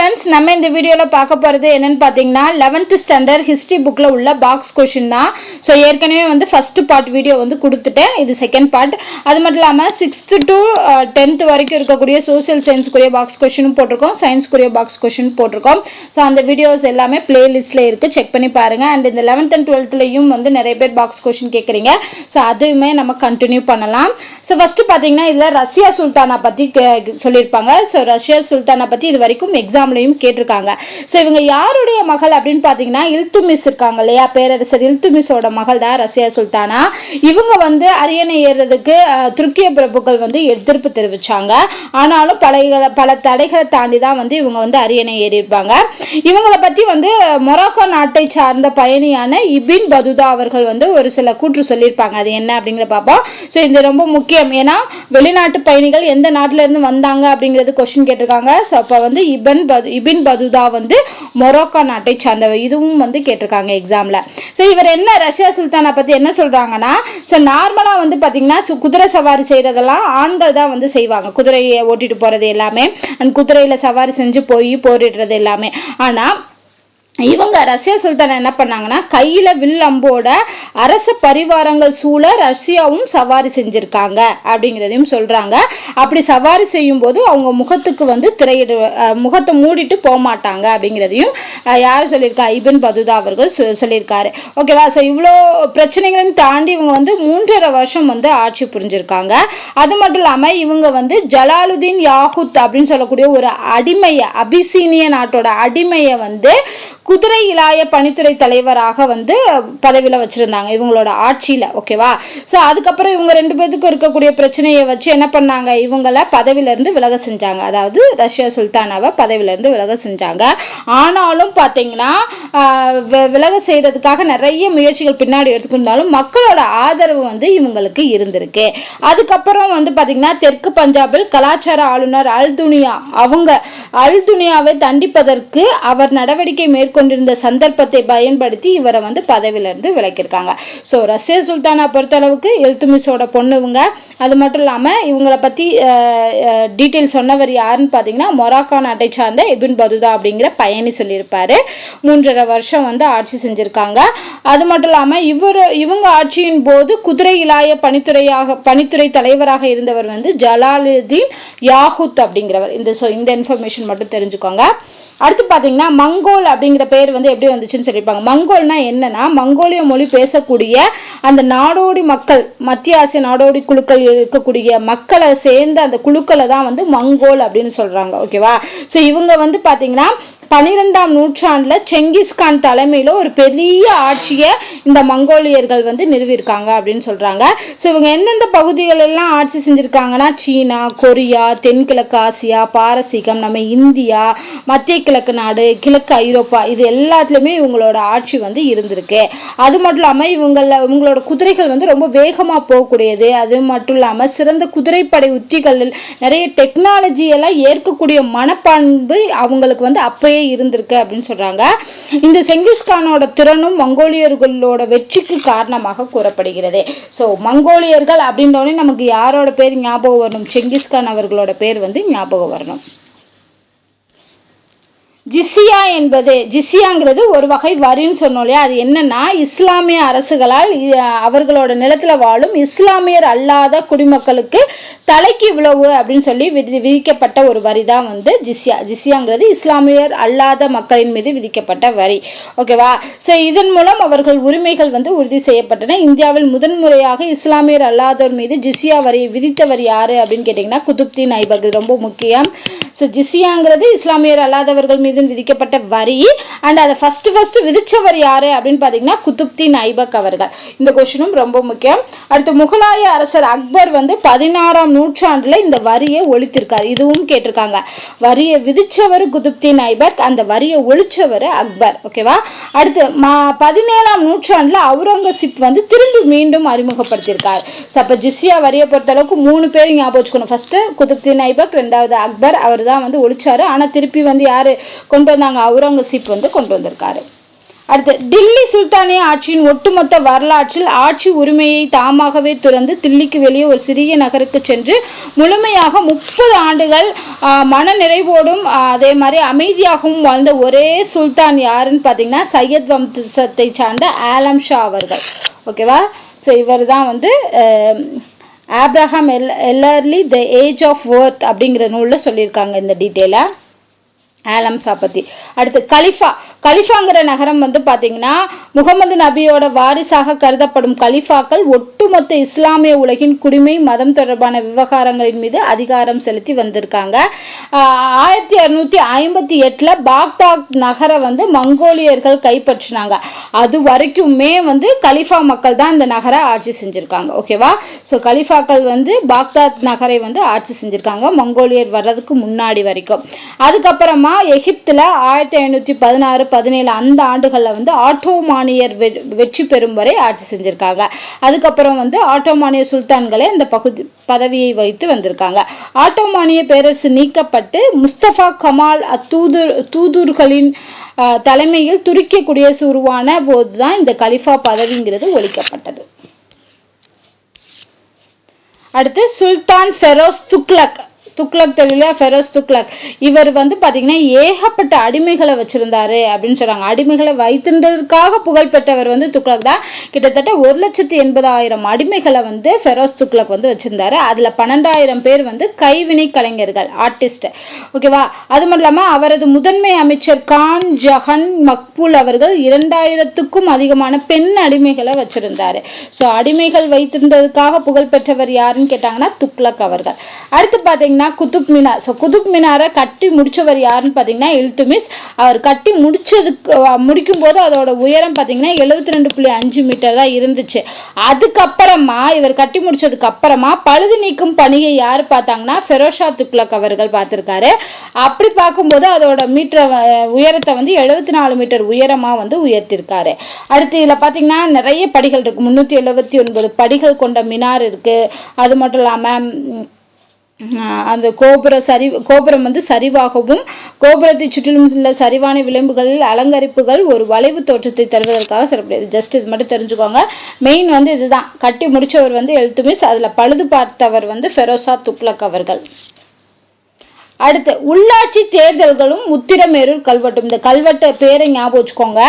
Friends, நம்ம இந்த வீடியோவில் பார்க்க போகிறது என்னன்னு பார்த்தீங்கன்னா 11th ஸ்டாண்டர்ட் ஹிஸ்ட்ரி புக்கில் உள்ள பாக்ஸ் கொஷின் தான். ஸோ ஏற்கனவே வந்து ஃபர்ஸ்ட் பார்ட் வீடியோ வந்து கொடுத்துட்டேன், இது செகண்ட் பார்ட். அது மட்டும் இல்லாமல் 6th to 10th வரைக்கும் இருக்கக்கூடிய சோசியல் சயின்ஸ்க்குரிய பாக்ஸ் கொஷினும் போட்டிருக்கோம், சயின்ஸ்க்குரிய பாக்ஸ் கொஷின் போட்டிருக்கோம். ஸோ அந்த வீடியோஸ் எல்லாமே பிளேலிஸ்ட்டில் இருக்குது, செக் பண்ணி பாருங்கள். அண்ட் இந்த 11th and 12thலையும் வந்து நிறைய பேர் பாக்ஸ் கொஷின் கேட்குறீங்க. ஸோ அதுவுமே நம்ம கண்டினியூ பண்ணலாம். ஸோ ஃபஸ்ட்டு பார்த்தீங்கன்னா இதில் ரஷ்யா சுல்தானா பற்றி சொல்லியிருப்பாங்க. ஸோ ரஷ்யா சுல்தானா பற்றி இது வரைக்கும் எக்ஸாம்லையும் கேட்டிருக்காங்க. ஸோ இவங்க யாருடைய மகள் அப்படின்னு பார்த்தீங்கன்னா இல்துமிஸ் இருக்காங்க இல்லையா, பேரரசர் இல்துமிஸோட மகள் தான் ரஷ்யா சுல்தானா. இவங்க வந்து அரியணை ஏறுறதுக்கு துருக்கிய பிரபுக்கள் வந்து எதிர்ப்பு தெரிவிச்சாங்க. ஆனாலும் பல தடைகளை தாண்டி தான் வந்து இவங்க வந்து அரியணை ஏறியிருப்பாங்க. இவங்களை பற்றி வந்து மொராக்கோ நாட்டை சார்ந்த பயணியான இபின் பதுதா அவர்கள் வந்து ஒரு சில கூற்று சொல்லியிருப்பாங்க. அது என்ன அப்படிங்கிற பார்ப்போம். ஸோ இது ரொம்ப முக்கியம், ஏன்னா வெளிநாட்டு பயணிகள் எந்த நாட்டில இருந்து வந்தாங்க அப்படிங்கிறது கொஸ்டின் கேட்டிருக்காங்க. ஸோ அப்போ வந்து இபின் பதுதா வந்து மொராக்கோ நாட்டை சார்ந்தவர், இதுவும் வந்து கேட்டிருக்காங்க எக்ஸாம்ல. ஸோ இவர் என்ன ரஷ்யா சுல்தானா பத்தி என்ன சொல்றாங்கன்னா, ஸோ நார்மலா வந்து பாத்தீங்கன்னா குதிரை சவாரி செய்யறதெல்லாம் ஆண்கள் தான் வந்து செய்வாங்க, குதிரையை ஓட்டிட்டு போறது எல்லாமே, அண்ட் குதிரையில சவாரி செஞ்சு போய் போரிடுறது எல்லாமே. ஆனா இவங்க ரஷ்யா சுல்தானா என்ன பண்ணாங்கன்னா கையில வில் அம்போட அரச பரிவாரங்கள் சூழ ரஷ்யாவும் சவாரி செஞ்சிருக்காங்க அப்படிங்கிறதையும் சொல்றாங்க. அப்படி சவாரி செய்யும் போது அவங்க முகத்துக்கு வந்து முகத்தை மூடிட்டு போக மாட்டாங்க அப்படிங்கிறதையும் யாரு சொல்லியிருக்கா, இபின் பதுதா அவர்கள் சொல்லியிருக்காரு. ஓகேவா. ஸோ இவ்வளோ பிரச்சனைகளையும் தாண்டி இவங்க வந்து 3.5 வருஷம் வந்து ஆட்சி புரிஞ்சிருக்காங்க. அது மட்டும் இல்லாம இவங்க வந்து ஜலாலுதீன் யாகுத் அப்படின்னு சொல்லக்கூடிய ஒரு அடிமையை, அபிசீனிய நாட்டோட அடிமையை வந்து குதிரை இலாய பணித்துறை தலைவராக வந்து பதவியில வச்சிருந்தாங்க இவங்களோட ஆட்சியில. ஓகேவா. சோ அதுக்கப்புறம் இவங்க 2 பேத்துக்கும் இருக்கக்கூடிய பிரச்சனையை வச்சு என்ன பண்ணாங்க, இவங்கள பதவியில இருந்து விலக செஞ்சாங்க. அதாவது ரஷ்யா சுல்தானாவை பதவியில இருந்து விலக செஞ்சாங்க. ஆனாலும் பாத்தீங்கன்னா விலக செய்யறதுக்காக நிறைய முயற்சிகள் பின்னாடி எடுத்துக்கிட்டாலும் மக்களோட ஆதரவு வந்து இவங்களுக்கு இருந்திருக்கு. அதுக்கப்புறம் வந்து பாத்தீங்கன்னா தெற்கு பஞ்சாபில் கலாச்சார ஆளுநர் அல்துனியாவை தண்டிப்பதற்கு அவர் நடவடிக்கை மேற்கொண்டிருந்த சந்தர்ப்பத்தை பயன்படுத்தி இவரை வந்து பதவியில இருந்து விலக்கியிருக்காங்க. ஸோ ரஷ்யா சுல்தானா பொறுத்த அளவுக்கு இல்துமிஸோட பொண்ணு இவங்க. அது மட்டும் இல்லாம இவங்களை பத்தி டீட்டெயில் சொன்னவர் யாருன்னு பாத்தீங்கன்னா மொராக்கோ நாட்டை சார்ந்த இபின் பதுதா அப்படிங்கிற பயணி சொல்லியிருப்பாரு. 3.5 வருஷம் வந்து ஆட்சி செஞ்சிருக்காங்க. அது மட்டும் இல்லாம இவங்க ஆட்சியின் போது குதிரை இலாய பணித்துறை தலைவராக இருந்தவர் வந்து ஜலாலுதீன் யாகுத் அப்படிங்கிறவர். இந்த இன்ஃபர்மேஷன் மட்டும் தெரிஞ்சுக்கோங்க. அடுத்து பாத்தீங்கன்னா மங்கோல் அப்படிங்கிற பேர் வந்து எப்படி வந்துச்சுன்னு சொல்லியிருப்பாங்க. மங்கோல்னா என்னன்னா மங்கோலிய மொழி பேசக்கூடிய அந்த நாடோடி மக்கள், மத்திய ஆசிய நாடோடி குழுக்கள் இருக்கக்கூடிய மக்களை சேர்ந்த அந்த குழுக்களை தான் வந்து மங்கோல் அப்படின்னு சொல்றாங்க. ஓகேவா. சோ இவங்க வந்து பாத்தீங்கன்னா 12ஆம் நூற்றாண்டுல செங்கிஸ்கான் தலைமையில ஒரு பெரிய ஆட்சியை இந்த மங்கோலியர்கள் வந்து நிறுவிருக்காங்க அப்படின்னு சொல்றாங்க. ஸோ இவங்க எந்தெந்த பகுதிகள் எல்லாம் ஆட்சி செஞ்சிருக்காங்கன்னா சீனா, கொரியா, தென்கிழக்கு ஆசியா, பாரசீகம், நம்ம இந்தியா, மத்திய கிழக்கு நாடு, கிழக்கு ஐரோப்பா, இது எல்லாத்துலயுமே இவங்களோட ஆட்சி வந்து இருந்திருக்கு. அது மட்டும் இல்லாம இவங்களோட குதிரைகள் வந்து ரொம்ப வேகமா போகக்கூடியது. அது மட்டும் இல்லாம சிறந்த குதிரைப்படை உத்திகள், நிறைய டெக்னாலஜி எல்லாம் ஏற்கக்கூடிய மனப்பான்பு அவங்களுக்கு வந்து அப்பயே இருந்திருக்கு அப்படின்னு சொல்றாங்க. இந்த செங்கிஸ்கானோட திறனும் மங்கோலியர்களோட வெற்றிக்கு காரணமாக கூறப்படுகிறது. சோ மங்கோலியர்கள் அப்படின்னோடனே நமக்கு யாரோட பேர் ஞாபகம் வரணும், செங்கிஸ்கான் அவர்களோட பேர் வந்து ஞாபகம் வரணும். ஜிசியா ஜிசியாங்கிறது ஒரு வகை வரின்னு சொன்னோம் இல்லையா, அது என்னன்னா இஸ்லாமிய அரசுகளால் அவர்களோட நிலத்துல வாழும் இஸ்லாமியர் அல்லாத குடிமக்களுக்கு தலைக்கு இவ்வளவு அப்படின்னு சொல்லி விதிக்கப்பட்ட ஒரு வரி தான் வந்து ஜிசியா. ஜிசியாங்கிறது இஸ்லாமியர் அல்லாத மக்களின் மீது விதிக்கப்பட்ட வரி. ஓகேவா. சோ இதன் மூலம் அவர்கள் உரிமைகள் வந்து உறுதி செய்யப்பட்டன. இந்தியாவில் முதன்முறையாக இஸ்லாமியர் அல்லாதோர் மீது ஜிசியா வரியை விதித்தவர் யாரு அப்படின்னு கேட்டீங்கன்னா குதுப்தீன் ஐபக். ரொம்ப முக்கியம். ஸோ ஜிசியாங்கிறது இஸ்லாமியர் அல்லாதவர்கள் மீது விதிக்கப்பட்ட வரி. அண்ட் அதை ஃபர்ஸ்ட் விதிச்சவர் யாரு அப்படின்னு பாத்தீங்கன்னா குதுப்தீன் ஐபக் அவர்கள். இந்த கொஸ்டினும் ரொம்ப முக்கியம். அடுத்து முகலாய அரசர் அக்பர் வந்து 16ஆம் நூற்றாண்டுல இந்த வரியை ஒழித்திருக்காரு, இதுவும் கேட்டிருக்காங்க. வரியை விதிச்சவர் குதுப்தீன் ஐபக், அந்த வரியை ஒழிச்சவர் அக்பர். ஓகேவா. அடுத்து 17ஆம் நூற்றாண்டுல அவுரங்கசீப் வந்து திரும்பி மீண்டும் அறிமுகப்படுத்தியிருக்காரு. அப்ப ஜிசியா வரியை பொறுத்த அளவுக்கு 3 பேர் ஞாபகம் வச்சுக்கணும். ஃபர்ஸ்ட் குதுப்தீன் ஐபக், 2வது அக்பர், அவர் தான் வந்து ஒழிச்சாரு. ஆனா திருப்பி வந்து யாரு கொண்டு வந்தாங்க, அவுரங்கசீப் வந்து கொண்டு வந்திருக்காரு. அடுத்து டில்லி சுல்தானிய ஆட்சியின் ஒட்டுமொத்த வரலாற்றில் ஆட்சி உரிமையை தாமாகவே துறந்து தில்லிக்கு வெளியே ஒரு சிறிய நகருக்கு சென்று முழுமையாக 30 ஆண்டுகள் மன நிறைவோடும் அதே மாதிரி அமைதியாகவும் வாழ்ந்த ஒரே சுல்தான் யாருன்னு பார்த்தீங்கன்னா சையத் வம்சத்தை சார்ந்த ஆலம் ஷா அவர்கள். ஓகேவா? ஸோ இவர் தான் வந்து Abraham Eraly the age of wrath அப்படிங்கிற நூலில் சொல்லியிருக்காங்க இந்த டீட்டெயிலா ஆலம் ஷா பத்தி. அடுத்து கலிஃபாங்கிற நகரம் வந்து பாத்தீங்கன்னா முகமது நபியோட வாரிசாக கருதப்படும் கலிஃபாக்கள் ஒட்டுமொத்த இஸ்லாமிய உலகின் குடிமை மதம் தொடர்பான விவகாரங்களின் மீது அதிகாரம் செலுத்தி வந்திருக்காங்க. 1658 பாக்தாத் நகரை வந்து மங்கோலியர்கள் கைப்பற்றினாங்க. அது வரைக்குமே வந்து கலிஃபா மக்கள் தான் இந்த நகரை ஆட்சி செஞ்சிருக்காங்க. ஓகேவா? ஸோ கலிஃபாக்கள் வந்து பாக்தாத் நகரை வந்து ஆட்சி செஞ்சிருக்காங்க மங்கோலியர் வர்றதுக்கு முன்னாடி வரைக்கும். அதுக்கப்புறமா எகிப்துல 1516-17 அந்த ஆண்டுகள்ல வந்து ஆட்டோமானியர் வெற்றி பெறும் வரை ஆட்சி செஞ்சிருக்காங்க. அதுக்கப்புறம் வந்து ஆட்டோமானிய சுல்தான்களே அந்த பதவியை வைத்து வந்திருக்காங்க. ஆட்டோமானிய பேரரசு நீக்கப்பட்டு முஸ்தபா கமால் தூதுர்களின் தலைமையில் துருக்கிய குடியரசு உருவான போதுதான் இந்த கலிஃபா பதவிங்கிறது ஒழிக்கப்பட்டது. அடுத்து சுல்தான் ஃபெரோஸ் துக்ளக் தெரியல, ஃபெரோஸ் துக்ளக். இவர் வந்து பாத்தீங்கன்னா ஏகப்பட்ட அடிமைகளை வச்சிருந்தாரு அப்படின்னு சொல்றாங்க. அடிமைகளை வைத்திருந்ததற்காக புகழ் பெற்றவர் வந்து துக்ளக் தான். கிட்டத்தட்ட 1,80,000 அடிமைகளை வந்து ஃபெரோஸ் துக்ளக் வந்து வச்சிருந்தாரு. அதுல 12,000 பேர் வந்து கைவினை கலைஞர்கள், ஆர்டிஸ்ட். ஓகேவா? அது மட்டும் இல்லாம அவரது முதன்மை அமைச்சர் கான் ஜஹன் மக்பூல் அவர்கள் 2000க்கும் அதிகமான பெண் அடிமைகளை வச்சிருந்தாரு. சோ அடிமைகள் வைத்திருந்ததுக்காக புகழ் பெற்றவர் யாருன்னு கேட்டாங்கன்னா துக்ளக் அவர்கள். அடுத்து பாத்தீங்கன்னா குதுப் மினார். குதுப் மினாரை கட்டி முடிச்சவர் யாருன்னு பாத்தீங்கன்னா இல்துமிஸ். அவர் கட்டி முடிக்கும் போது அதோட உயரம் பாத்தீங்கன்னா 72.5 மீட்டர் தான் இருந்துச்சு. அதுக்கப்புறமா இவர் கட்டி முடிச்சதுக்கு அப்புறமா பழுது நீக்கும் பணியை யாரு பார்த்தாங்கன்னா ஃபெரோஷா துக்ளக் அவர்கள் பார்த்திருக்காரு. அப்படி பார்க்கும்போது அதோட உயரத்தை வந்து 74 மீட்டர் உயரமா வந்து உயர்த்திருக்காரு. அடுத்து இதுல பாத்தீங்கன்னா நிறைய படிகள் இருக்கு. 379 படிகள் கொண்ட மினார் இருக்கு. அது மட்டும் இல்லாம அந்த கோபுரம் வந்து சரிவாகவும் கோபுரத்தை சுற்றிலும் உள்ள சரிவான விளிம்புகளில் அலங்கரிப்புகள் ஒரு வளைவு தோற்றத்தை தருவதற்காக சிறப்பு. ஜஸ்ட் இது மட்டும் தெரிஞ்சுக்கோங்க. மெயின் வந்து இதுதான். கட்டி முடிச்சவர் வந்து இல்துமிஸ். அதுல பழுது பார்த்தவர் வந்து ஃபெரோஷா துக்ளக் அவர்கள். அடுத்து உள்ளாட்சி தேர்தல்களும் உத்திரமேரூர் கல்வெட்டும். இந்த கல்வெட்டு பேரை ஞாபகம் வச்சுக்கோங்க.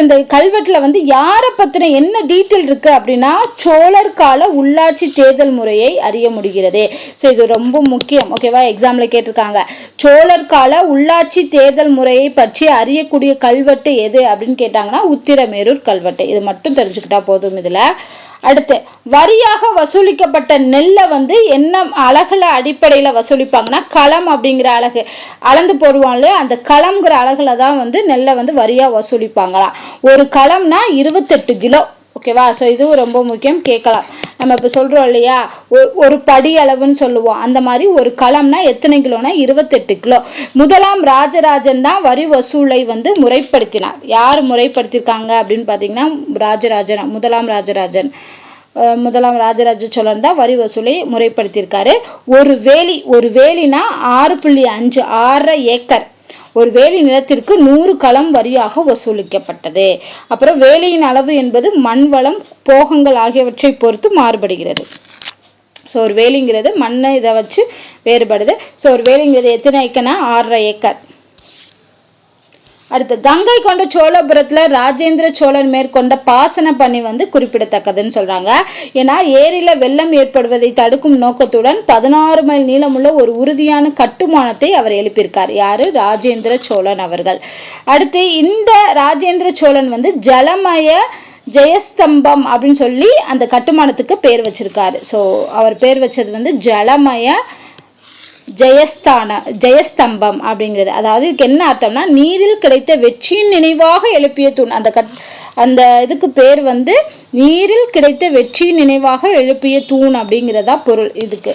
இந்த கல்வெட்டுல வந்து யாரை பத்தின என்ன டீட்டெயில் இருக்கு அப்படின்னா சோழர் கால உள்ளாட்சி தேர்தல் முறையை அறிய முடிகிறது. ஸோ இது ரொம்ப முக்கியம். ஓகேவா? எக்ஸாம்ல கேட்டிருக்காங்க. சோழர் கால உள்ளாட்சி தேர்தல் முறையை பற்றி அறியக்கூடிய கல்வெட்டு எது அப்படின்னு கேட்டாங்கன்னா உத்திரமேரூர் கல்வெட்டு. இது மட்டும் தெரிஞ்சுக்கிட்டா போதும் இதுல. அடுத்து வரியாக வசூலிக்கப்பட்ட நெல்லை வந்து என்ன அலகுல அடிப்படையில வசூலிப்பாங்கன்னா களம் அப்படிங்கிற அலகு அளந்து போடுவாங்க. அந்த களம்ங்கிற அலகுல தான் வந்து நெல்லை வந்து வரியா வசூலிப்பாங்களாம். ஒரு களம்னா 28 கிலோ. ஓகேவா? ஸோ இதுவும் ரொம்ப முக்கியம், கேட்கலாம். நம்ம இப்ப சொல்றோம் இல்லையா, ஒரு படி அளவுன்னு சொல்லுவோம். அந்த மாதிரி ஒரு களம்னா எத்தனை கிலோனா 28 கிலோ. முதலாம் ராஜராஜன் தான் வரி வசூலை வந்து முறைப்படுத்தினார். யார் முறைப்படுத்திருக்காங்க அப்படின்னு பாத்தீங்கன்னா முதலாம் ராஜராஜ சோழன் தான் வரி வசூலை முறைப்படுத்தியிருக்காரு. ஒரு வேலினா 6.5 ஏக்கர் ஒரு வேலி நிலத்திற்கு 100 களம் வரியாக வசூலிக்கப்பட்டது. அப்புறம் வேலியின் அளவு என்பது மண் வளம் போகங்கள் ஆகியவற்றை பொறுத்து மாறுபடுகிறது. ஸோ ஒரு வேலிங்கிறது மண்ணை இதை வச்சு வேறுபடுது. ஸோ ஒரு வேலிங்கிறது எத்தனை ஏக்கர்னா 6.5 ஏக்கர். அடுத்து கங்கை கொண்ட சோழபுரத்துல ராஜேந்திர சோழன் மேற்கொண்ட பாசன பணி வந்து குறிப்பிடத்தக்கதுன்னு சொல்றாங்க. ஏன்னா ஏரியில வெள்ளம் ஏற்படுவதை தடுக்கும் நோக்கத்துடன் 16 மைல் நீளமுள்ள ஒரு உறுதியான கட்டுமானத்தை அவர் எழுப்பியிருக்கார். யாரு? ராஜேந்திர சோழன் அவர்கள். அடுத்து இந்த ராஜேந்திர சோழன் வந்து ஜலமய ஜெயஸ்தம்பம் அப்படின்னு சொல்லி அந்த கட்டுமானத்துக்கு பேர் வச்சிருக்காரு. ஸோ அவர் பேர் வச்சது வந்து ஜலமய ஜெயஸ்தம்பம் அப்படிங்கிறது. அதாவது இதுக்கு என்ன அர்த்தம்னா நீரில் கிடைத்த வெற்றியின் நினைவாக எழுப்பிய தூண். அந்த இதுக்கு பேர் வந்து நீரில் கிடைத்த வெற்றியின் நினைவாக எழுப்பிய தூண் அப்படிங்கிறதா பொருள் இதுக்கு.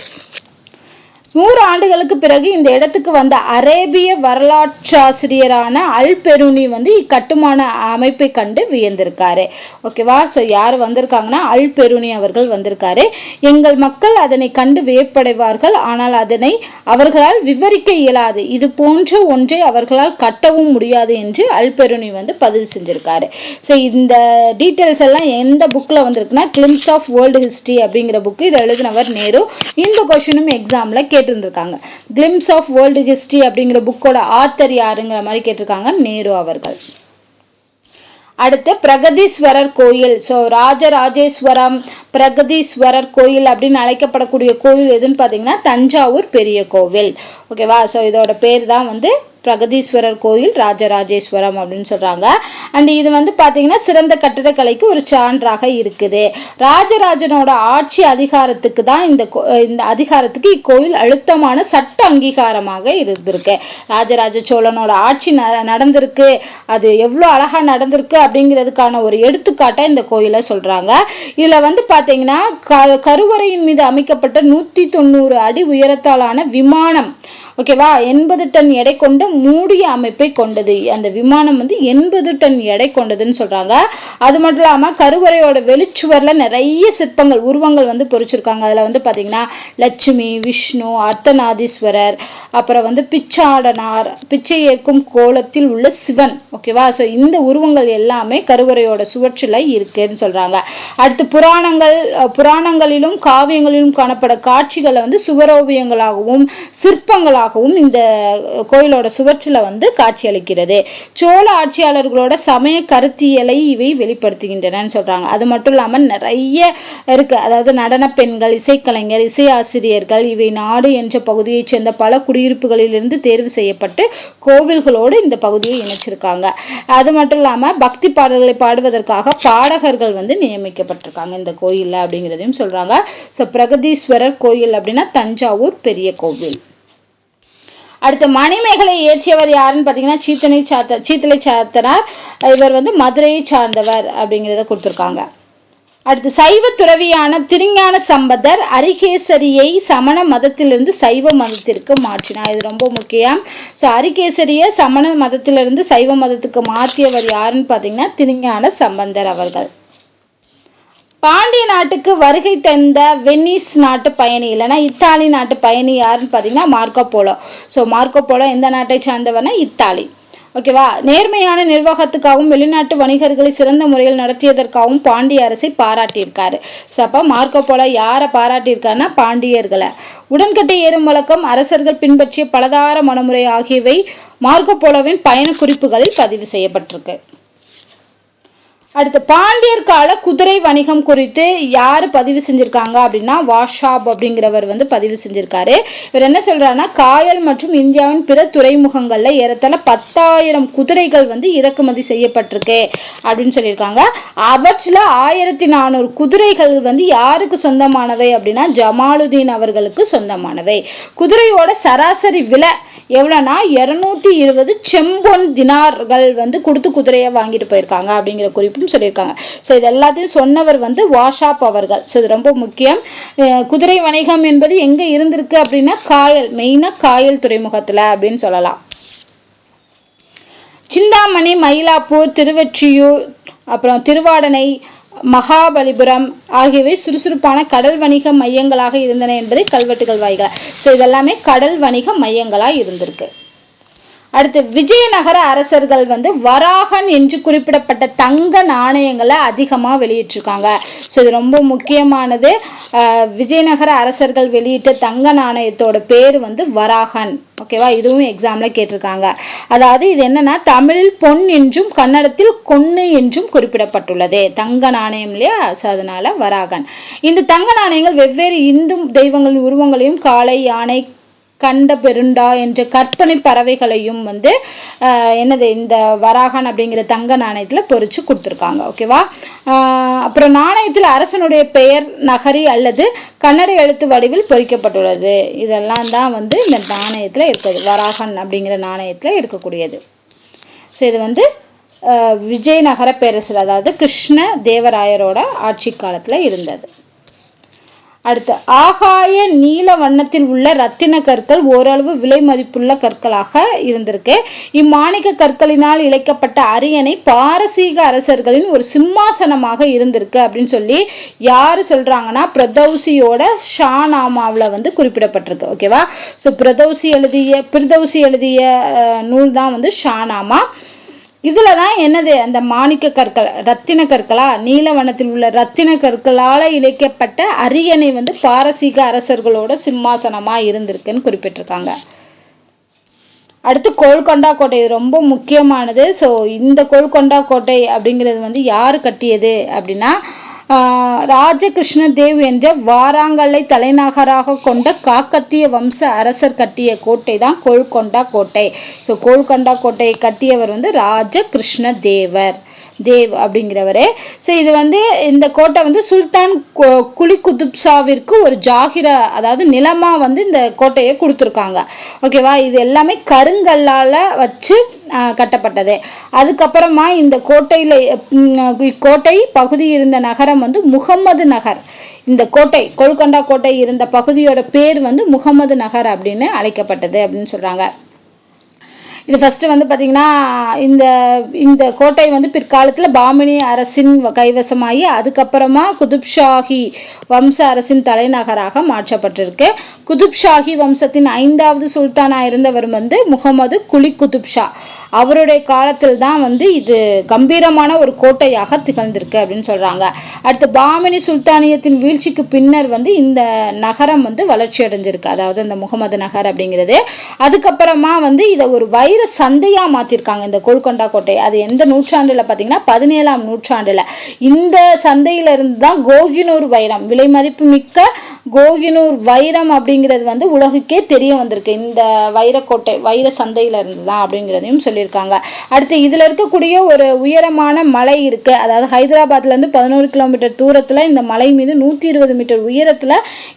100 ஆண்டுகளுக்கு பிறகு இந்த இடத்துக்கு வந்த அரேபிய வரலாற்றாசிரியரான அல் பெருனி வந்து இக்கட்டுமான அமைப்பை கண்டு வியந்திருக்காரு. ஓகேவா? ஸோ யார் வந்திருக்காங்கன்னா அல் பெருனி அவர்கள் வந்திருக்காரு. எங்கள் மக்கள் அதனை கண்டு வியப்படைவார்கள், ஆனால் அதனை அவர்களால் விவரிக்க இயலாது, இது போன்ற ஒன்றை அவர்களால் கட்டவும் முடியாது என்று அல் பெருனி வந்து பதிவு செஞ்சிருக்காரு. ஸோ இந்த டீட்டெயில்ஸ் எல்லாம் எந்த புக்ல வந்திருக்குன்னா கிளிம்ஸ் ஆஃப் வேர்ல்டு ஹிஸ்டரி அப்படிங்கிற புக்கு. இதை எழுதினவர் நேரு. இந்த கொஸ்டினும் எக்ஸாம்ல கேட்டிருந்திருக்காங்க. கிளிம்ஸ் ஆஃப் வேர்ல்டு ஹிஸ்டரி அப்படிங்கிற புக்கோட ஆத்தர் யாருங்கிற மாதிரி கேட்டிருக்காங்க, நேரு அவர்கள். அடுத்து பிரகதீஸ்வரர் கோயில். ஸோ ராஜராஜேஸ்வரம் பிரகதீஸ்வரர் கோயில் அப்படின்னு அழைக்கப்படக்கூடிய கோயில் எதுன்னு பார்த்தீங்கன்னா தஞ்சாவூர் பெரிய கோவில். ஓகேவா? ஸோ இதோட பேர் தான் வந்து பிரகதீஸ்வரர் கோயில், ராஜராஜேஸ்வரம் அப்படின்னு சொல்றாங்க. அண்ட் இது வந்து பாத்தீங்கன்னா சிறந்த கட்டடக்கலைக்கு ஒரு சான்றாக இருக்குது. ராஜராஜனோட ஆட்சி அதிகாரத்துக்கு தான் இந்த அதிகாரத்துக்கு இக்கோயில் அழுத்தமான சட்ட அங்கீகாரமாக இருந்திருக்கு. ராஜராஜ சோழனோட ஆட்சி நடந்திருக்கு, அது எவ்வளவு அழகா நடந்திருக்கு அப்படிங்கிறதுக்கான ஒரு எடுத்துக்காட்டை இந்த கோயிலை சொல்றாங்க. இதுல வந்து பாத்தீங்கன்னா கருவறையின் மீது அமைக்கப்பட்ட 190 அடி உயரத்தாலான விமானம், ஓகேவா, 80 டன் எடை கொண்ட மூடிய அமைப்பை கொண்டது. அந்த விமானம் வந்து 80 டன் எடை கொண்டதுன்னு சொல்றாங்க. அது மட்டும் இல்லாம கருவறையோட வெளிச்சுவர்ல நிறைய சிற்பங்கள் உருவங்கள் வந்து பொறிச்சிருக்காங்க. அதுல வந்து பாத்தீங்கன்னா லட்சுமி, விஷ்ணு, அர்த்தநாதீஸ்வரர், அப்புறம் வந்து பிச்சாடனார், பிச்சை ஏற்கும் கோலத்தில் உள்ள சிவன். ஓகேவா? ஸோ இந்த உருவங்கள் எல்லாமே கருவறையோட சுவற்றில இருக்குன்னு சொல்றாங்க. அடுத்து புராணங்களிலும் காவியங்களிலும் காணப்பட காட்சிகளை வந்து சுவரோவியங்களாகவும் சிற்பங்களாகவும் இந்த கோயிலோட சுவற்றில வந்து காட்சி அளிக்கிறது. சோழ ஆட்சியாளர்களோட சமய கருத்தியலை இவை வெளிப்படுத்துகின்றன சொல்றாங்க. அது மட்டும் இல்லாம நிறைய இருக்கு. அதாவது நடன பெண்கள், இசைக்கலைஞர், இசை ஆசிரியர்கள், இவை நாடு என்ற பகுதியை சேர்ந்த பல குடியிருப்புகளிலிருந்து தேர்வு செய்யப்பட்டு கோவில்களோடு இந்த பகுதியை இணைச்சிருக்காங்க. அது மட்டும் இல்லாம பக்தி பாடல்களை பாடுவதற்காக பாடகர்கள் வந்து நியமிக்கப்பட்டிருக்காங்க இந்த கோயில்ல அப்படிங்கிறதையும் சொல்றாங்க. ஸோ பிரகதீஸ்வரர் கோயில் அப்படின்னா தஞ்சாவூர் பெரிய கோவில். அடுத்து மணிமேகலை இயற்றியவர் யாருன்னு பாத்தீங்கன்னா சீத்தலை சாத்தனார். இவர் வந்து மதுரையை சார்ந்தவர் அப்படிங்கிறத கொடுத்திருக்காங்க. அடுத்து சைவ துறவியான திருஞான சம்பந்தர் அரிகேசரியை சமண மதத்திலிருந்து சைவ மதத்திற்கு மாற்றினார். இது ரொம்ப முக்கியம். ஸோ அரிகேசரிய சமண மதத்திலிருந்து சைவ மதத்துக்கு மாற்றியவர் யாருன்னு பாத்தீங்கன்னா திருஞான சம்பந்தர் அவர்கள். பாண்டிய நாட்டுக்கு வருகை தந்த வெனிஸ் நாட்டு பயணி இல்லைன்னா இத்தாலி நாட்டு பயணி யாருன்னு பாத்தீங்கன்னா Marco polo. So Marco polo எந்த நாட்டை சார்ந்தவர்னா இத்தாலி. ஓகேவா? நேர்மையான நிர்வாகத்துக்காகவும் வெளிநாட்டு வணிகர்களை சிறந்த முறையில் நடத்தியதற்காகவும் பாண்டிய அரசை பாராட்டியிருக்காரு. ஸோ அப்போ மார்க்கோ போலோ யாரை பாராட்டியிருக்காருன்னா பாண்டியர்களை. உடன்கட்டை ஏறும் வழக்கம், அரசர்கள் பின்பற்றிய பலதார மனமுறை ஆகியவை மார்க்கோ போலோவின் பயண குறிப்புகளில் பதிவு செய்யப்பட்டிருக்கு. அடுத்து பாண்டியர் கால குதிரை வணிகம் குறித்து யாரு பதிவு செஞ்சிருக்காங்க அப்படின்னா வாஷாப் அப்படிங்கிறவர் வந்து பதிவு செஞ்சிருக்காரு. இவர் என்ன சொல்றாருன்னா காயல் மற்றும் இந்தியாவின் பிற துறைமுகங்கள்ல ஏறத்தாழ 10,000 குதிரைகள் வந்து இறக்குமதி செய்யப்பட்டிருக்கு அப்படின்னு சொல்லியிருக்காங்க. அவற்றில் 1400 குதிரைகள் வந்து யாருக்கு சொந்தமானவை அப்படின்னா ஜமாலுதீன் அவர்களுக்கு சொந்தமானவை. குதிரையோட சராசரி விலை எவ்வளவுனா 220 செம்பொன் தினார்கள் வந்து கொடுத்து குதிரையை வாங்கிட்டு போயிருக்காங்க அப்படிங்கிற குறிப்பும் சொல்லியிருக்காங்க. ஸோ இது எல்லாத்தையும் சொன்னவர் வந்து வாஷாப் அவர்கள். ஸோ இது ரொம்ப முக்கியம். குதிரை வணிகம் என்பது எங்க இருந்திருக்கு அப்படின்னா காயல், மெயினா காயல் துறைமுகத்துல அப்படின்னு சொல்லலாம். சிந்தாமணி, மயிலாப்பூர், திருவெற்றியூர், அப்புறம் திருவாடனை, மகாபலிபுரம் ஆகியவை சுறுசுறுப்பான கடல் வணிக மையங்களாக இருந்தன என்பதை கல்வெட்டுகள் வாய்கள். ஸோ இதெல்லாமே கடல் வணிக மையங்களா இருந்திருக்கு. அடுத்து விஜயநகர அரசர்கள் வந்து வராகன் என்று குறிப்பிடப்பட்ட தங்க நாணயங்களை அதிகமா வெளியிட்டிருக்காங்க. ஸோ இது ரொம்ப முக்கியமானது. விஜயநகர அரசர்கள் வெளியிட்ட தங்க நாணயத்தோட பேர் வந்து வராகன். ஓகேவா? இதுவும் எக்ஸாம்ல கேட்டிருக்காங்க. அதாவது இது என்னன்னா தமிழில் பொன் என்றும் கன்னடத்தில் கொன்னு என்றும் குறிப்பிடப்பட்டுள்ளது. தங்க நாணயம் இல்லையா? ஸோ அதனால வராகன். இந்த தங்க நாணயங்கள் வெவ்வேறு இந்து தெய்வங்களின் உருவங்களையும் காளை, யானை, கண்ட பெருண்டா என்ற கற்பனை பறவைகளையும் வந்து என்னது இந்த வராகன் அப்படிங்கிற தங்க நாணயத்துல பொறிச்சு கொடுத்துருக்காங்க. ஓகேவா? அப்புறம் நாணயத்தில் அரசனுடைய பெயர், நகரி அல்லது கன்னட எழுத்து வடிவில் பொறிக்கப்பட்டுள்ளது. இதெல்லாம் தான் வந்து இந்த நாணயத்துல இருக்குது, வராகன் அப்படிங்கிற நாணயத்துல இருக்கக்கூடியது. ஸோ இது வந்து விஜயநகர பேரரசர், அதாவது கிருஷ்ண தேவராயரோட ஆட்சி காலத்துல இருந்தது. அடுத்து ஆகாய நீல வண்ணத்தில் உள்ள ரத்தின கற்கள் ஓரளவு விலை மதிப்புள்ள கற்களாக இருந்திருக்கு. இம்மாணிக்க கற்களினால் இழைக்கப்பட்ட அரியணை பாரசீக அரசர்களின் ஒரு சிம்மாசனமாக இருந்திருக்கு அப்படின்னு சொல்லி யாரு சொல்றாங்கன்னா பிரதௌசியோட ஷாநாமாவில் வந்து குறிப்பிடப்பட்டிருக்கு. ஓகேவா? ஸோ பிரதௌசி எழுதிய நூல் தான் வந்து ஷாநாமா. இதுலதான் என்னது அந்த மாணிக்க கற்கள் ரத்தின கற்களா நீலவனத்தில் உள்ள ரத்தின கற்களால இழைக்கப்பட்ட அரியணை வந்து பாரசீக அரசர்களோட சிம்மாசனமா இருந்திருக்குன்னு குறிப்பிட்டிருக்காங்க. அடுத்து கோல்கொண்டா கோட்டை ரொம்ப முக்கியமானது. ஸோ இந்த கோல்கொண்டா கோட்டை அப்படிங்கிறது வந்து யாரு கட்டியது அப்படின்னா ராஜகிருஷ்ண தேவ் என்ற வாராங்கல்லை தலைநகராக கொண்ட காக்கத்திய வம்ச அரசர் கட்டிய கோட்டை தான் கோல்கொண்டா கோட்டை. ஸோ கோல்கொண்டா கோட்டையை கட்டியவர் வந்து ராஜகிருஷ்ண தேவ் அப்படிங்கிறவரு. ஸோ இது வந்து இந்த கோட்டை வந்து சுல்தான் குலி குதுப்ஷாவிற்கு ஒரு ஜாகிரா அதாவது நிலமா வந்து இந்த கோட்டையை கொடுத்துருக்காங்க. ஓகேவா? இது எல்லாமே கருங்கல்லால வச்சு கட்டப்பட்டது. அதுக்கப்புறமா இந்த கோட்டை பகுதி இருந்த நகரம் வந்து முகம்மது நகர். இந்த கோட்டை கோல்கொண்டா கோட்டை இருந்த பகுதியோட பேர் வந்து முகம்மது நகர் அப்படின்னு அழைக்கப்பட்டது அப்படின்னு சொல்றாங்க. இது ஃபர்ஸ்ட் வந்து பாத்தீங்கன்னா இந்த கோட்டை வந்து பிற்காலத்துல பாமினி அரசின் கைவசமாகி அதுக்கப்புறமா குதுப்ஷாஹி வம்ச அரசின் தலைநகராக மாற்றப்பட்டிருக்கு. குதுப்ஷாஹி வம்சத்தின் 5வது சுல்தானா இருந்தவர் வந்து முகமது குலி குதுப்ஷா. அவருடைய காலத்தில் தான் வந்து இது கம்பீரமான ஒரு கோட்டையாக திகழ்ந்திருக்கு அப்படின்னு சொல்றாங்க. அடுத்து பாமினி சுல்தானியத்தின் வீழ்ச்சிக்கு பின்னர் வந்து இந்த நகரம் வந்து வளர்ச்சி அடைஞ்சிருக்கு, அதாவது இந்த முகமது நகர் அப்படிங்கிறது. அதுக்கப்புறமா வந்து இதை ஒரு வைர சந்தையா மாத்திருக்காங்க இந்த கோல்கொண்டா கோட்டை. அது எந்த நூற்றாண்டுல பாத்தீங்கன்னா 17ஆம் நூற்றாண்டுல. இந்த சந்தையில இருந்து தான் கோஹினூர் வைரம், விலை மதிப்பு மிக்க கோஹினூர் வைரம் அப்படிங்கிறது வந்து உலகுக்கே தெரிய வந்திருக்கு. இந்த வைரக்கோட்டை வைர சந்தையில இருந்து தான் அப்படிங்கிறதையும் சொல்லியிருக்காங்க. அடுத்து இதுல இருக்கக்கூடிய ஒரு உயரமான மலை இருக்கு, அதாவது ஹைதராபாத்ல இருந்து 11 கிலோமீட்டர் தூரத்துல இந்த மலை மீது 120 மீட்டர் உயரத்துல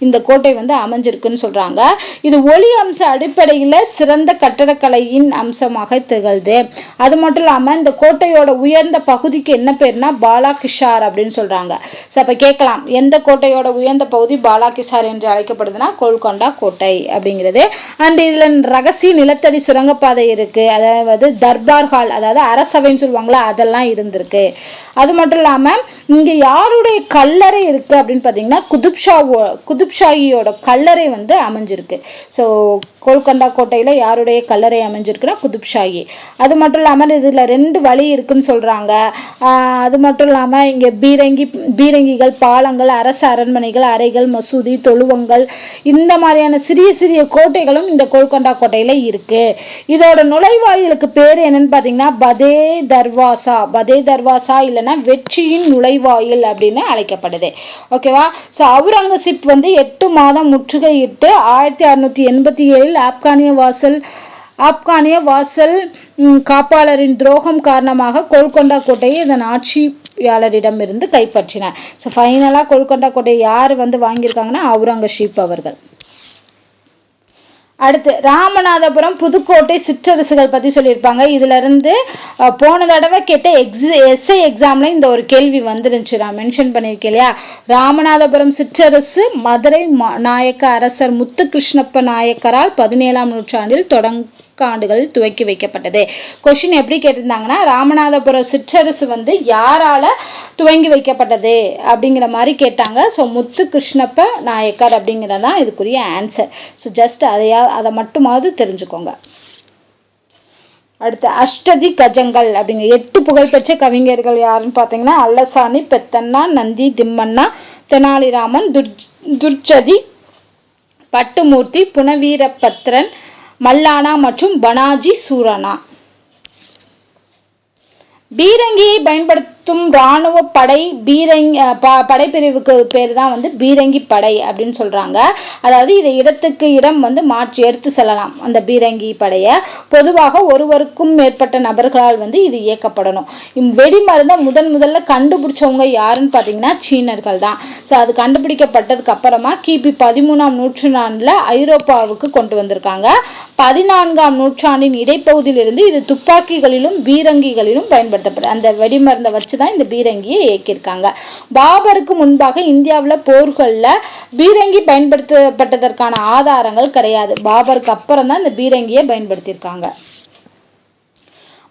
இந்த கோட்டை வந்து அமைஞ்சிருக்குன்னு சொல்றாங்க. இது ஒளி அம்ச அடிப்படையில சிறந்த கட்டடக்கலையின் அம்சமாக திகழ்து. அது மட்டும் இல்லாம இந்த கோட்டையோட உயர்ந்த பகுதிக்கு என்ன பேர்னா பாலாகிஷார் அப்படின்னு சொல்றாங்க. அப்ப கேட்கலாம், எந்த கோட்டையோட உயர்ந்த பகுதி பாலாகிஷார் என்று அழைக்கப்படுதுன்னா கோல்கொண்டா கோட்டை அப்படிங்கிறது. அண்ட் இதுல ரகசிய நிலத்தடி சுரங்கப்பாதை இருக்கு, அதாவது தர்பார் ஹால், அதாவது அரசவைன்னு சொல்லுவாங்களா, அதெல்லாம் இருந்திருக்கு. அது மட்டும் இல்லாம இங்க யாருடைய கல்லறை இருக்கு அப்படின்னு பாத்தீங்கன்னா குதுப்ஷாஹியோட கல்லறை வந்து அமைஞ்சிருக்கு. ஸோ கோல்கொண்டா கோட்டையில யாருடைய கல்லறை அமைஞ்சிருக்குன்னா குதுப்ஷாஹி. அது மட்டும் இல்லாம இதுல 2 வழி இருக்குன்னு சொல்றாங்க. அது மட்டும் இல்லாம இங்க பீரங்கிகள், பாலங்கள், அரசு அரண்மனைகள், அறைகள், மசூதி, தொழுவங்கள், இந்த மாதிரியான சிறிய சிறிய கோட்டைகளும் இந்த கோல்கொண்டா கோட்டையில இருக்கு. இதோட நுழைவாயிலுக்கு பேரு என்னன்னு பாத்தீங்கன்னா பதே தர்வாசா இல்லைன்னா வெற்றியின் நுழைவாயில் அப்படின்னு அழைக்கப்படுது. ஓகேவா? ஸோ அவுரங்கசீப் வந்து 8 மாதம் முற்றுகையிட்டு 1687 ஆப்கானிய வாசல் காப்பாளரின் துரோகம் காரணமாக கோல்கொண்டா கோட்டையை இதன் ஆட்சியாளரிடம் இருந்து கைப்பற்றினார். ஸோ ஃபைனலா கோல்கொண்டா கோட்டையை யாரு வந்து வாங்கியிருக்காங்கன்னா அவுரங்கசீப் அவர்கள். அடுத்து ராமநாதபுரம் புதுக்கோட்டை சிற்றரசுகள் பத்தி சொல்லியிருப்பாங்க. இதுல இருந்து போன தடவை கேட்ட எஸ்ஐ எக்ஸாம்ல இந்த ஒரு கேள்வி வந்துருந்துச்சு, நான் மென்ஷன் பண்ணியிருக்கேன் இல்லையா. ராமநாதபுரம் சிற்றரசு மதுரை நாயக்க அரசர் முத்துகிருஷ்ணப்ப நாயக்கரால் 17ஆம் நூற்றாண்டில் ஆண்டுகளில் துவக்கி வைக்கப்பட்டது. கொஸ்டின் எப்படி கேட்டிருந்தாங்கன்னா ராமநாதபுரம் சிற்றரசு வந்து யாரால துவங்கி வைக்கப்பட்டது அப்படிங்கிற மாதிரி கேட்டாங்க. ஸோ முத்து கிருஷ்ணப்ப நாயக்கர் அப்படிங்கிறதான் இதுக்குரிய ஆன்சர். ஸோ ஜஸ்ட் அதை மட்டுமாவது தெரிஞ்சுக்கோங்க. அடுத்து அஷ்டதி கஜங்கள் அப்படிங்கிற 8 புகழ்பெற்ற கவிஞர்கள் யாருன்னு பாத்தீங்கன்னா அல்லசாணி, பெத்தண்ணா, நந்தி, திம்மண்ணா, தெனாலிராமன், துர்ச்சதி, பட்டுமூர்த்தி, புனவீரபத்ரன், மல்லானா மற்றும் பனாஜி சூரனா. பீரங்கியை பயன்படுத்தும் ராணுவ படைப்பிரிவுக்கு பேர் தான் வந்து பீரங்கி படை அப்படின்னு சொல்றாங்க. அதாவது இதை இடத்துக்கு இடம் வந்து மாற்றி எடுத்து செல்லலாம். அந்த பீரங்கி படைய பொதுவாக ஒருவருக்கும் மேற்பட்ட நபர்களால் வந்து இது இயக்கப்படணும். வெடிமருந்தை முதல்ல கண்டுபிடிச்சவங்க யாருன்னு பாத்தீங்கன்னா சீனர்கள் தான். ஸோ அது கண்டுபிடிக்கப்பட்டதுக்கு அப்புறமா கிபி 13ஆம் நூற்றாண்டுல ஐரோப்பாவுக்கு கொண்டு வந்திருக்காங்க. 14ஆம் நூற்றாண்டின் இடைப்பகுதியிலிருந்து இது துப்பாக்கிகளிலும் பீரங்கிகளிலும் பயன்படுத்தப்படும். அந்த வெடிமருந்தை வச்சு வச்சுதான் இந்த பீரங்கியை இயக்கியிருக்காங்க. பாபருக்கு முன்பாக இந்தியாவில் போர்கள்ல பீரங்கி பயன்படுத்தப்பட்டதற்கான ஆதாரங்கள் கிடையாது. பாபருக்கு அப்புறம் தான் இந்த பீரங்கியை பயன்படுத்தியிருக்காங்க.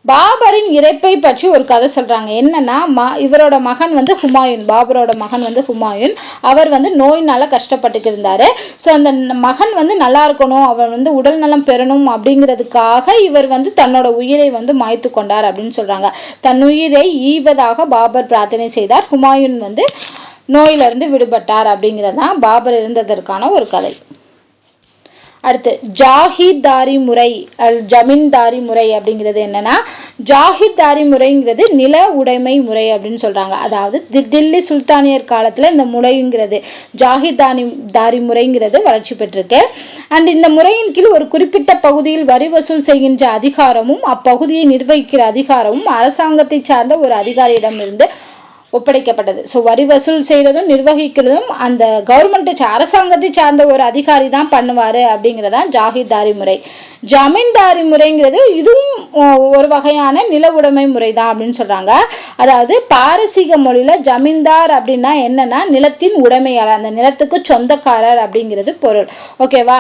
பாபரின் இறப்பை பற்றி ஒரு கதை சொல்றாங்க. என்னன்னா இவரோட மகன் வந்து ஹுமாயூன், பாபரோட மகன் வந்து ஹுமாயூன். அவர் வந்து நோயினால கஷ்டப்பட்டு இருந்தாரு. ஸோ அந்த மகன் வந்து நல்லா இருக்கணும், அவர் வந்து உடல் நலம் பெறணும் அப்படிங்கிறதுக்காக இவர் வந்து தன்னோட உயிரை வந்து மாய்த்து கொண்டார் அப்படின்னு சொல்றாங்க. தன் உயிரை ஈவதாக பாபர் பிரார்த்தனை செய்தார். ஹுமாயூன் வந்து நோயிலிருந்து விடுபட்டார் அப்படிங்கிறதான் பாபர் இருந்ததற்கான ஒரு கதை. அடுத்து ஜாகிர்தாரி முறை, ஜமீன்தாரி முறை அப்படிங்கிறது என்னன்னா, ஜாகிர்தாரி முறைங்கிறது நில உடைமை முறை அப்படின்னு சொல்றாங்க. அதாவது தில்லி சுல்தானியர் காலத்துல இந்த முறைங்கிறது ஜாகிர்தாரி முறைங்கிறது வளர்ச்சி பெற்றிருக்கு. அண்ட் இந்த முறையின் கீழ் ஒரு குறிப்பிட்ட பகுதியில் வரி வசூல் செய்கின்ற அதிகாரமும் அப்பகுதியை நிர்வகிக்கிற அதிகாரமும் அரசாங்கத்தை சார்ந்த ஒரு அதிகாரியிடம் இருந்து ஒப்படைக்கப்பட்டது. ஸோ வரி வசூல் செய்யறதும் நிர்வகிக்கிறதும் அந்த கவர்மெண்ட் அரசாங்கத்தை சார்ந்த ஒரு அதிகாரி தான் பண்ணுவாரு அப்படிங்கிறதா ஜாகிர்தாரி முறை. ஜமீன்தாரி முறைங்கிறது இதுவும் ஒரு வகையான நில உடைமை முறை தான் அப்படின்னு சொல்றாங்க. அதாவது பாரசீக மொழியில ஜமீன்தார் அப்படின்னா என்னன்னா நிலத்தின் உடைமையாளர், அந்த நிலத்துக்கு சொந்தக்காரர் அப்படிங்கிறது பொருள். ஓகேவா?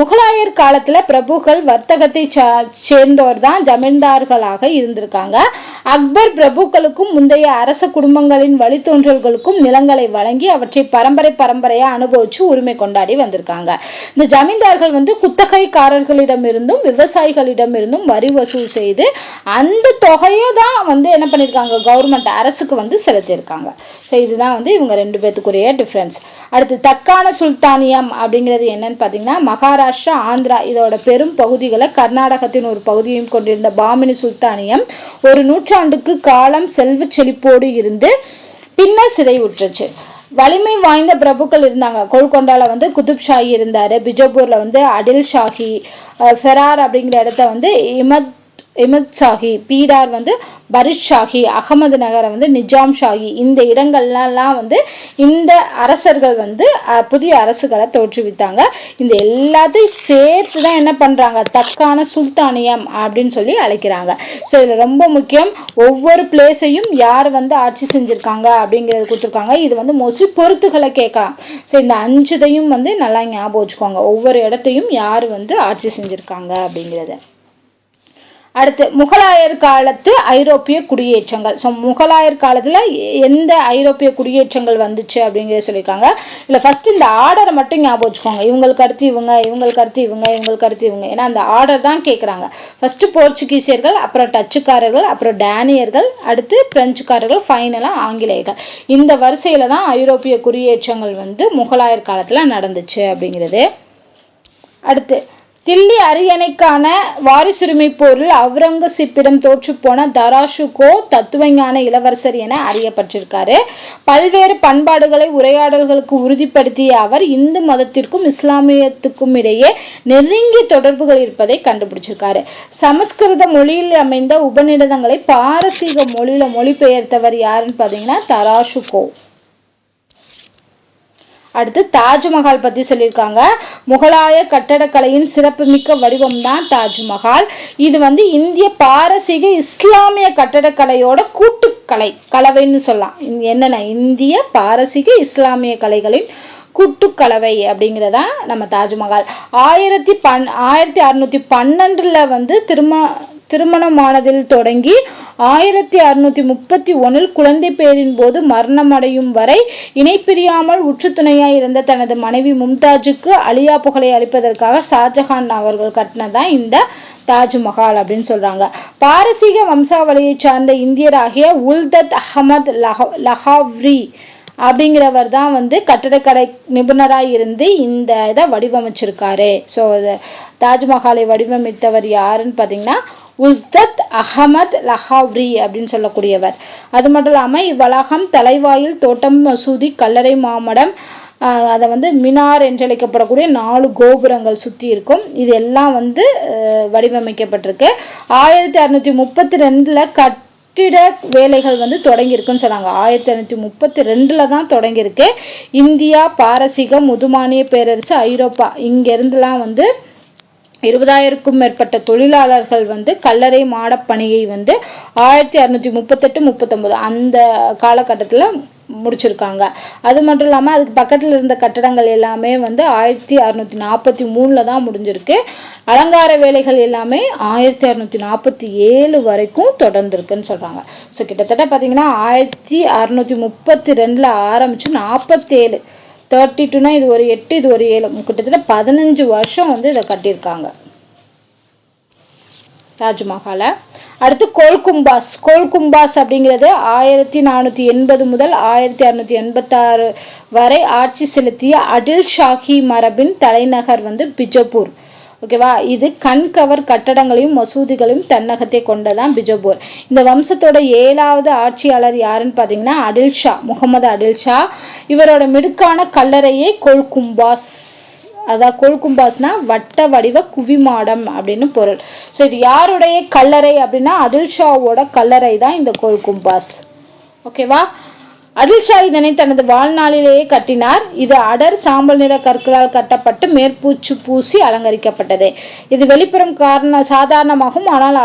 முகலாயர் காலத்துல பிரபுக்கள் வர்த்தகத்தை சேர்ந்தோர் தான் ஜமீன்தார்களாக இருந்திருக்காங்க. அக்பர் பிரபுக்களுக்கும் முந்தைய அரச குடும்பங்களின் வழித்தோன்றல்களுக்கும் நிலங்களை வழங்கி அவற்றை பரம்பரையா அனுபவிச்சு உரிமை கொண்டாடி வந்திருக்காங்க. இந்த ஜமீன்தார்கள் வந்து குத்தகைக்காரர்களிடம் இருந்தும் விவசாயிகளிடம் இருந்தும் வரி வசூல் செய்து அந்த தொகையை தான் வந்து என்ன பண்ணிருக்காங்க, கவர்மெண்ட் அரசுக்கு வந்து செலுத்தியிருக்காங்க. ஸோ இதுதான் வந்து இவங்க ரெண்டு பேத்துக்குரிய டிஃபரன்ஸ். அடுத்து தக்கான சுல்தானியம் அப்படிங்கிறது என்னன்னு பாத்தீங்கன்னா, மகாராஷ்டிரா, ஆந்திரா இதோட பெரும் பகுதிகளை கர்நாடகத்தின் ஒரு பகுதியையும் கொண்டிருந்த பாமினி சுல்தானியம் ஒரு நூற்றாண்டுக்கு காலம் செல்வ செழிப்போடு இருந்து பின்னர் சிதைவுற்றுச்சு. வலிமை வாய்ந்த பிரபுக்கள் இருந்தாங்க. கோல்கொண்டால வந்து குதுப் ஷாஹி இருந்தாரு, பிஜப்பூர்ல வந்து அடில் ஷாஹி, ஃபெரார் அப்படிங்கிற இடத்த வந்து இமத் ஷாஹி, பீடார் வந்து பரிஷ் ஷாஹி, அகமது நகரை வந்து நிஜாம் ஷாஹி, இந்த இடங்கள்லாம் வந்து இந்த அரசர்கள் வந்து புதிய அரசுகளை தோற்றுவித்தாங்க. இந்த எல்லாத்தையும் சேர்த்துதான் என்ன பண்றாங்க, தக்கான சுல்தானியம் அப்படின்னு சொல்லி அழைக்கிறாங்க. ஸோ இதுல ரொம்ப முக்கியம், ஒவ்வொரு பிளேஸையும் யார் வந்து ஆட்சி செஞ்சிருக்காங்க அப்படிங்கிறது கொடுத்துருக்காங்க. இது வந்து மோஸ்ட்லி பொறுத்துகளை கேட்கலாம். ஸோ இந்த 5தையும் வந்து நல்லா ஞாபகம் வச்சுக்கோங்க, ஒவ்வொரு இடத்தையும் யார் வந்து ஆட்சி செஞ்சிருக்காங்க அப்படிங்கிறது. அடுத்து முகலாயர் காலத்து ஐரோப்பிய குடியேற்றங்கள். ஸோ முகலாயர் காலத்துல எந்த ஐரோப்பிய குடியேற்றங்கள் வந்துச்சு அப்படிங்கிறத சொல்லியிருக்காங்க. இல்லை ஃபர்ஸ்ட் இந்த ஆர்டரை மட்டும் ஞாபகம் வச்சுக்கோங்க, இவங்களுக்கு அடுத்து இவங்க, இவங்களுக்கு அடுத்து இவங்க, இவங்களுக்கு அடுத்து இவங்க, ஏன்னா அந்த ஆர்டர் தான் கேட்குறாங்க. ஃபர்ஸ்ட் போர்ச்சுகீசியர்கள், அப்புறம் டச்சுக்காரர்கள், அப்புறம் டேனியர்கள், அடுத்து பிரெஞ்சுக்காரர்கள், ஃபைனலா ஆங்கிலேயர்கள். இந்த வரிசையில தான் ஐரோப்பிய குடியேற்றங்கள் வந்து முகலாயர் காலத்துல நடந்துச்சு அப்படிங்கிறது. அடுத்து தில்லி அரியணைக்கான வாரிசுரிமை போரில் அவுரங்கசீப்பிடம் தோற்றுப்போன தராஷுகோ தத்துவஞான இளவரசர் என அறியப்பட்டிருக்காரு. பல்வேறு பண்பாடுகளை உரையாடல்களுக்கு உறுதிப்படுத்திய அவர் இந்து மதத்திற்கும் இஸ்லாமியத்துக்கும் இடையே நெருங்கிய தொடர்புகள் இருப்பதை கண்டுபிடிச்சிருக்காரு. சமஸ்கிருத மொழியில் அமைந்த உபநிடதங்களை பாரசீக மொழியில மொழிபெயர்த்தவர் யாருன்னு பாத்தீங்கன்னா தராஷுகோ. அடுத்து தாஜ்மஹால் பத்தி சொல்லியிருக்காங்க. முகலாய கட்டடக்கலையின் சிறப்புமிக்க வடிவம் தான் தாஜ்மஹால். இது வந்து இந்திய பாரசீக இஸ்லாமிய கட்டடக்கலையோட கூட்டுக்கலை கலவைன்னு சொல்லலாம். என்னன்னா இந்திய பாரசீக இஸ்லாமிய கலைகளின் கூட்டுக்கலவை அப்படிங்கிறதா நம்ம தாஜ்மஹால். 1612 வந்து திருமணமானதில் தொடங்கி 1631 குழந்தை பேரின் போது மரணம் அடையும் வரை இணைப்பிரியாமல் உற்று துணையாய் இருந்த தனது மனைவி மும்தாஜுக்கு அலியா புகழை அளிப்பதற்காக ஷாஜஹான் அவர்கள் கட்டினதான் இந்த தாஜ்மஹால் அப்படின்னு சொல்றாங்க. பாரசீக வம்சாவளியை சார்ந்த இந்தியராகிய உல்தத் அஹமத் லஹாவ்ரி அப்படிங்கிறவர் தான் வந்து கட்டடக்கலை நிபுணராய் இருந்து இந்த இதை வடிவமைச்சிருக்காரு. ஸோ தாஜ்மஹாலை வடிவமைத்தவர் யாருன்னு பாத்தீங்கன்னா உஸ்தத் அஹமத் லஹாவ்ரி அப்படின்னு சொல்லக்கூடியவர். அது மட்டும் இல்லாம இவ்வளாகம் தலைவாயில், தோட்டம், மசூதி, கல்லறை, மாமடம், அதை வந்து மினார் என்றழைக்கப்படக்கூடிய 4 கோபுரங்கள் சுத்தி இருக்கும். இது எல்லாம் வந்து வடிவமைக்கப்பட்டிருக்கு. 1632 கட்டிட வேலைகள் வந்து தொடங்கியிருக்குன்னு சொன்னாங்க. 1632 தான் தொடங்கியிருக்கு. இந்தியா, பாரசீகம், உதுமானிய பேரரசு, ஐரோப்பா இங்க இருந்துலாம் வந்து 20,000க்கும் மேற்பட்ட தொழிலாளர்கள் வந்து கல்லறை மாடப்பணியை வந்து 1638-39 அந்த காலகட்டத்துல முடிச்சிருக்காங்க. அது மட்டும் இல்லாம அதுக்கு பக்கத்துல இருந்த கட்டடங்கள் எல்லாமே வந்து 1643ல தான் முடிஞ்சிருக்கு. அலங்கார வேலைகள் எல்லாமே 1647 வரைக்கும் தொடர்ந்துருக்குன்னு சொல்றாங்க. ஸோ கிட்டத்தட்ட பாத்தீங்கன்னா 1632ல ஆரம்பிச்சு 47 32னா இது ஒரு 8 இது ஒரு 7 கிட்டத்தட்ட 15 வருஷம் வந்து இதை கட்டியிருக்காங்க தாஜ்மஹால. அடுத்து கோல்கும்பாஸ் அப்படிங்கிறது 1480 முதல் 1686 வரை ஆட்சி செலுத்திய அடில் ஷாஹி மரபின் தலைநகர் வந்து பிஜப்பூர். ஓகேவா, இது கண்கவர் கட்டடங்களையும் மசூதிகளையும் தன்னகத்தை கொண்டதான் பிஜப்பூர். இந்த வம்சத்தோட 7வது ஆட்சியாளர் யாருன்னு பாத்தீங்கன்னா அடில் ஷா, முகமது அடில் ஷா. இவரோட மிடுக்கான கல்லறையே கோல்கும்பாஸ். அதாவது கோல்கும்பாஸ்னா வட்ட வடிவ குவிமாடம் அப்படின்னு பொருள். ஸோ இது யாருடைய கல்லறை அப்படின்னா அடில் ஷாவோட கல்லறை தான் இந்த கோல்கும்பாஸ். ஓகேவா, அடில் ஷா இதனை தனது வாழ்நாளிலேயே கட்டினார். இது அடர் சாம்பல் நிற கற்களால் கட்டப்பட்டு மேற்பூச்சு பூசி அலங்கரிக்கப்பட்டது. இது வெளிப்புறம் சாதாரணமாகவும் ஆனால்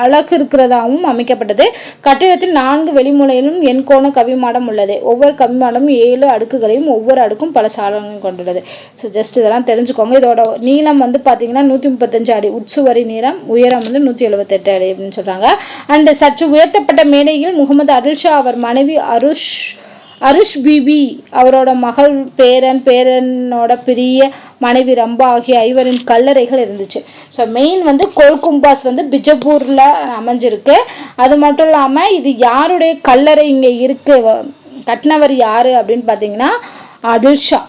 அழகு இருக்கிறதாகவும் அமைக்கப்பட்டது. கட்டிடத்தில் 4 வெளிமுனையிலும் எண்கோண கவிமாடம் உள்ளது. ஒவ்வொரு கவிமாடமும் 7 அடுக்குகளையும் ஒவ்வொரு அடுக்கும் பல சாளரங்களையும் கொண்டுள்ளது. ஸோ ஜஸ்ட் இதெல்லாம் தெரிஞ்சுக்கோங்க. இதோட நீளம் வந்து பாத்தீங்கன்னா 135 அடி, உட்சுவரி நீளம், உயரம் வந்து 178 அடி அப்படின்னு சொல்றாங்க. அண்ட் சற்று உயர்த்தப்பட்ட மேடையில் முகமது அடில் ஷா, அவர் மனைவி அருஷ் பிபி, அவரோட மகள், பேரனோட பெரிய மனைவி ரம்பா ஆகிய 5 கல்லறைகள் இருந்துச்சு. ஸோ மெயின் வந்து கோல்கும்பாஸ் வந்து பிஜப்பூர்ல அமைஞ்சிருக்கு. அது மட்டும் இல்லாம இது யாருடைய கல்லறை இங்க இருக்கு, கட்டினவர் யாரு அப்படின்னு பாத்தீங்கன்னா அடில் ஷா.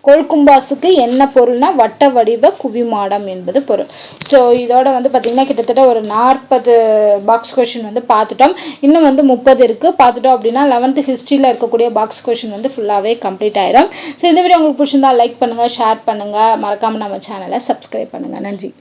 கோல்கும்பாஸுக்கு என்ன பொருள்னா வட்ட வடிவ குவிமாடம் என்பது பொருள். ஸோ இதோட வந்து பார்த்தீங்கன்னா கிட்டத்தட்ட ஒரு 40 பாக்ஸ் கொஸ்டின் வந்து பார்த்துட்டோம். இன்னும் வந்து 30 இருக்கு. பார்த்துட்டோம் அப்படின்னா 11th ஹிஸ்ட்ரியில் இருக்கக்கூடிய பாக்ஸ் கொஸ்டின் வந்து ஃபுல்லாகவே கம்ப்ளீட் ஆயிடும். ஸோ இந்த வீடியோ உங்களுக்கு பிடிச்சிருந்தா லைக் பண்ணுங்க, ஷேர் பண்ணுங்க, மறக்காம நம்ம சேனலை சப்ஸ்கிரைப் பண்ணுங்க. நன்றி.